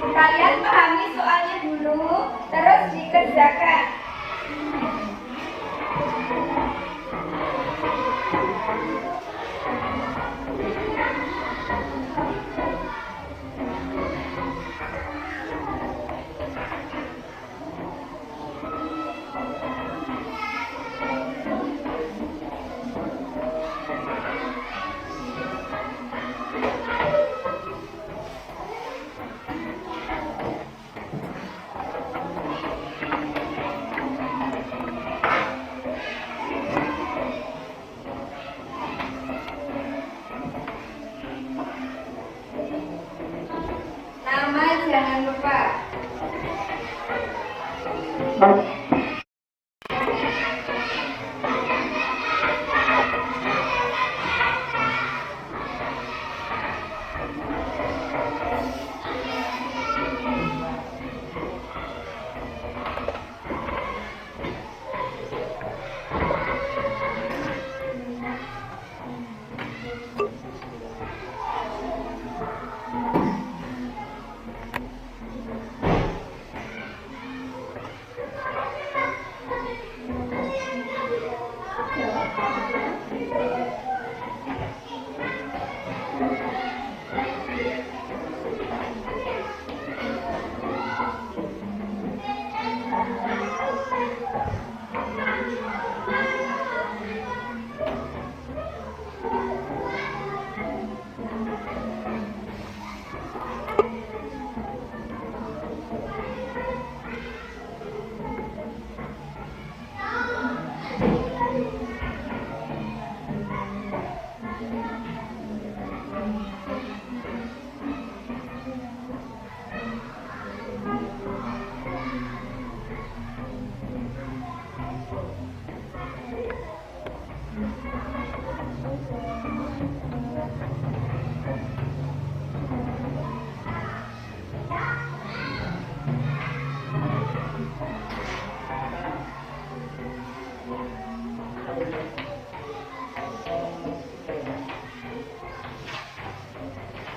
Kalian pahami soalnya dulu, terus dikerjakan. Nama jangan lupa.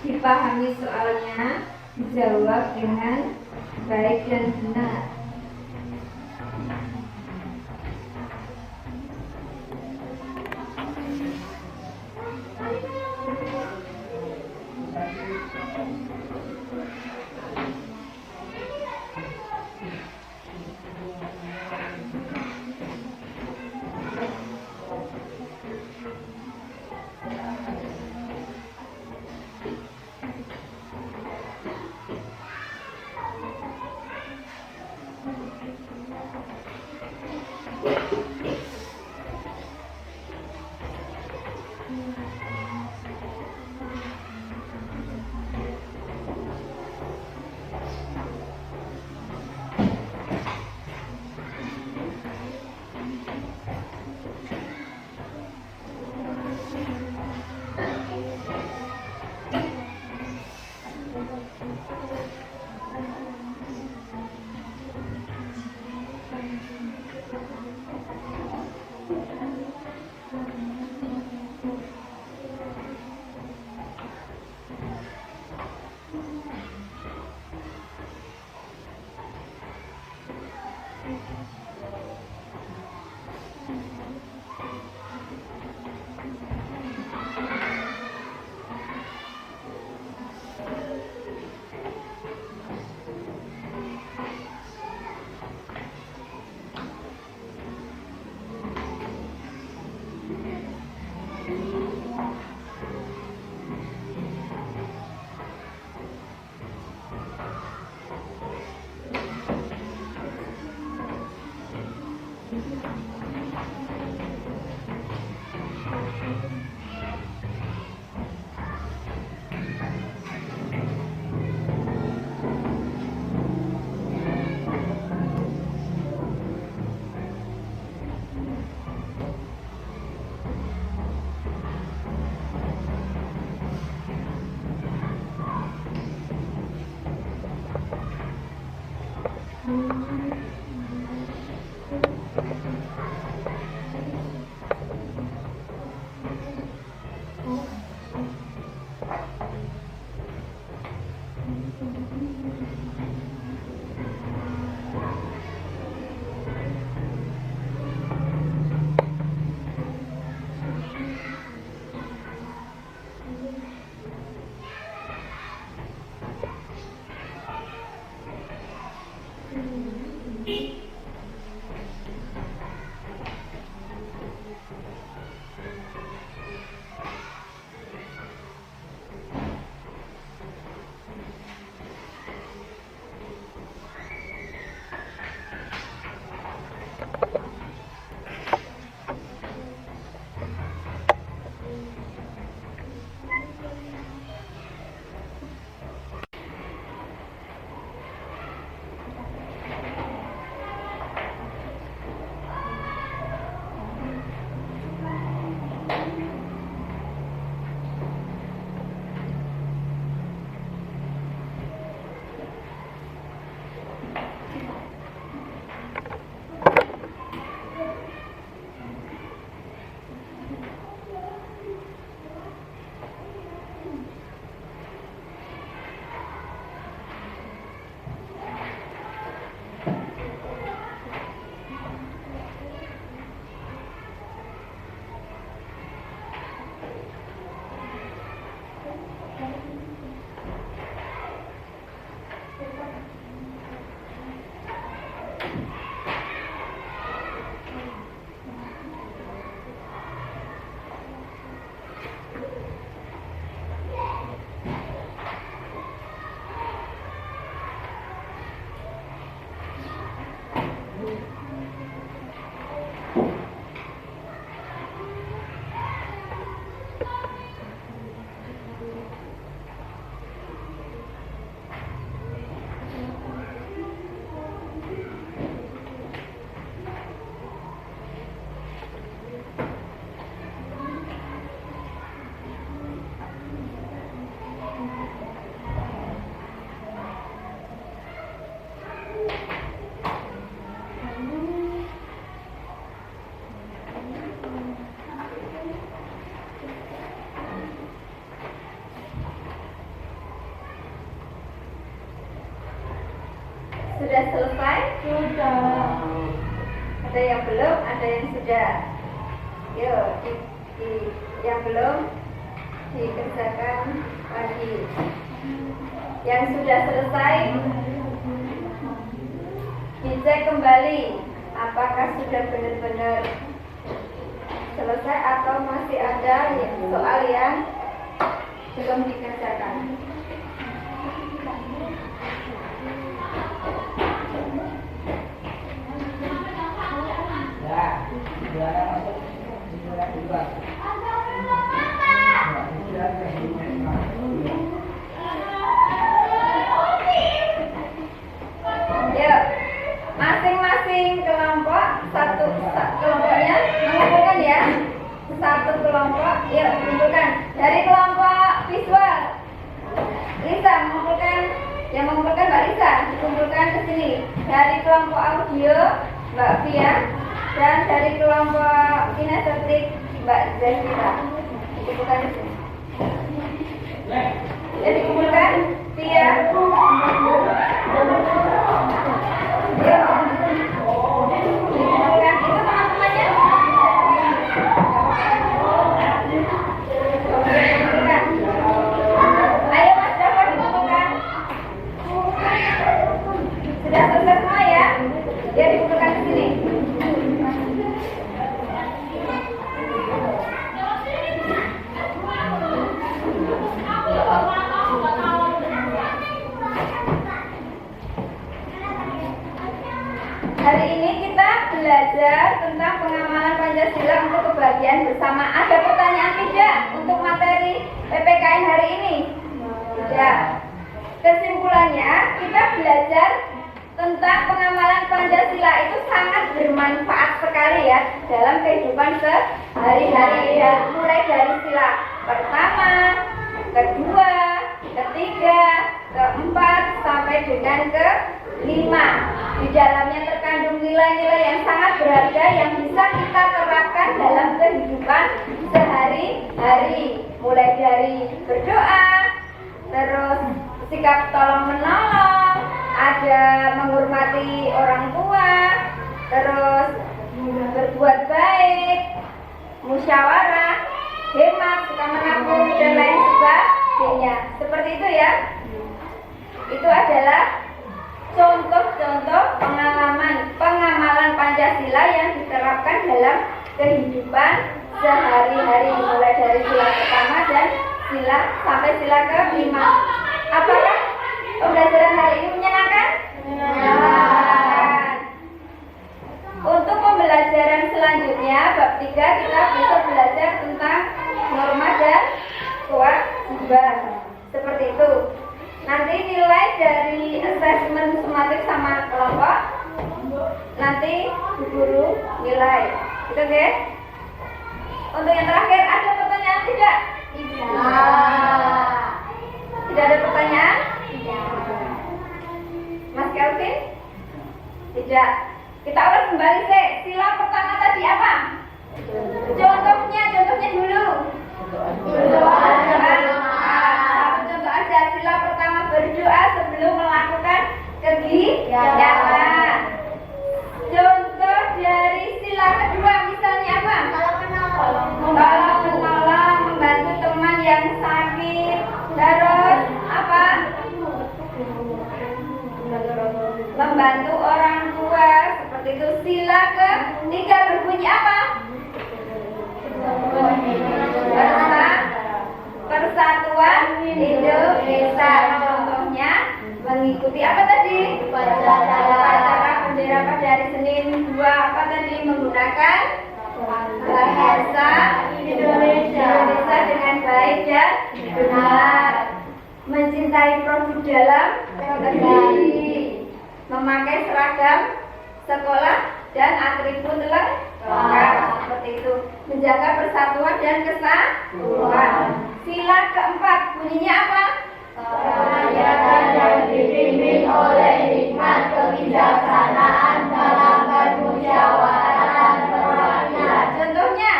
Dipahami soalnya, dijawab dengan baik dan benar. sudah selesai? Sudah. Ada yang belum, ada yang sudah. Yuk, yang belum dikerjakan lagi. Yang sudah selesai dicek kembali apakah sudah benar-benar selesai atau masih ada soal yang belum dikerjakan. Yuk, masing-masing kelompok kelompoknya mengumpulkan ya. Satu kelompok, yuk kumpulkan. Dari kelompok visual, Lisa mengumpulkan, yang mengumpulkan Mbak Lisa, dikumpulkan ke sini. Dari kelompok audio, Mbak Fia, dan dari kelompok kinestetik, Mbak Zahira, dikumpulkan ke sini. Jadi dikumpulkan, Fia. Dikumpulkan, itu teman-temannya. Ayo Mas Jafar dikumpulkan. Sudah selesai semua ya? Ya dikumpulkan ke sini. Hari ini kita belajar tentang pengamalan Pancasila untuk kebahagiaan bersama. Ada pertanyaan tidak untuk materi PPKN hari ini? Tidak. Kesimpulannya, kita belajar tentang pengamalan Pancasila itu sangat bermanfaat sekali ya dalam kehidupan sehari-hari. Mulai dari sila pertama, kedua, ketiga, keempat, sampai dengan kelima. Di dalamnya terkandung nilai-nilai yang sangat berharga yang bisa kita terapkan dalam kehidupan sehari-hari. Mulai dari berdoa, terus sikap tolong menolong, ada menghormati orang tua, terus berbuat baik, musyawarah, hemat, suka menabung, dan lain sebagainya. Seperti itu ya. Itu adalah contoh-contoh pengamalan Pancasila yang diterapkan dalam kehidupan sehari-hari, mulai dari sila pertama dan sampai sila kelima. Apakah pembelajaran hari ini menyenangkan? Menyenangkan. Untuk pembelajaran selanjutnya bab 3 kita bisa belajar tentang norma dan kewajiban. Seperti itu. Nanti nilai dari asesmen somatik sama kelompok nanti Bu Guru nilai. Gitu oke? Untuk yang terakhir ada pertanyaan tidak? Tidak ada pertanyaan? Mas Kelvin? Tidak. Kita ulas kembali sih. Sila pertama tadi apa? Contohnya dulu. Satu contoh aja. Sila pertama berdoa sebelum melakukan kegiatan. Contoh dari sila kedua misalnya apa? Tolong menolong, membantu teman yang sakit. Terus apa? Membantu orang tua. Seperti itu. Sila ketiga berbunyi apa? Persatuan Indonesia. Contohnya mengikuti apa tadi? Upacara bendera pada hari Senin 2 apa tadi? Menggunakan bahasa Indonesia dengan baik dan benar. Mencintai produk dalam negeri. Memakai seragam sekolah dan atribut lengkap. Seperti itu. Menjaga persatuan dan kesatuan. Sila keempat bunyinya apa? Rakyat dan dipimpin oleh hikmat kebijaksanaan dalam bermusyawarah perwakilan. Contohnya,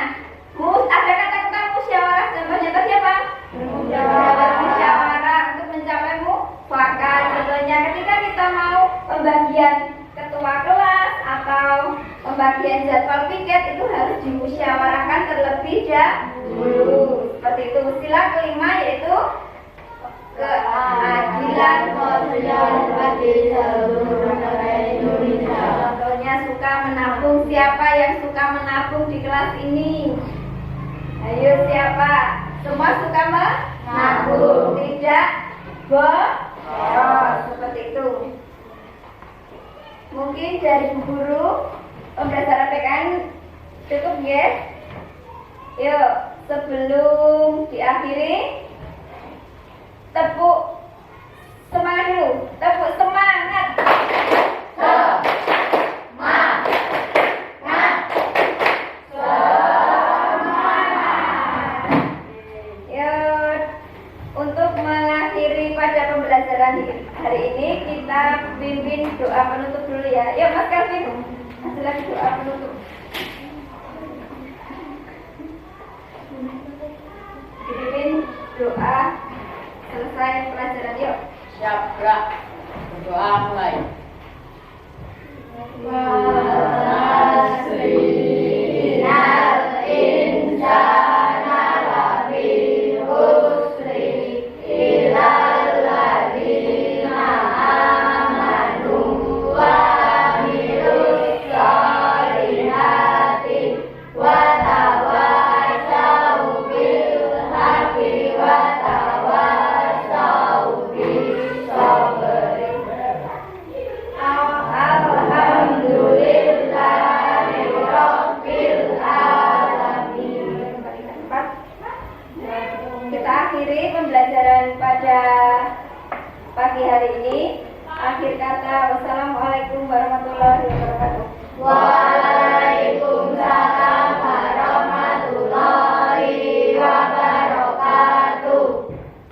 ada kata-kata musyawarah. Contohnya tadi apa? Musyawarah untuk mencapai mufakat. Contohnya ketika kita mau pembagian pemilihan ketua kelas atau pembagian jadwal piket itu harus dimusyawarahkan terlebih dahulu. Seperti itu. Sila kelima yaitu keadilan sosial bagi seluruh rakyat Indonesia. Contohnya suka menabung. Siapa yang suka menabung di kelas ini? Ayo siapa? Semua suka menabung, tidak boros. Seperti itu. Mungkin dari Bu Guru pembelajaran PKN cukup ya. Yuk, sebelum diakhiri tepuk semangat dulu. Tepuk semangat. Untuk mengakhiri pada pembelajaran hari ini kita pimpin doa penutup dulu ya. Yuk Mas Calvin, ada lagi doa penutup. Dipimpin doa selesai pelajaran yuk. Siap, gerak. Berdoa mulai. Kita akhiri pembelajaran pada pagi hari ini. Akhir kata, wassalamualaikum warahmatullahi wabarakatuh. Waalaikumsalam.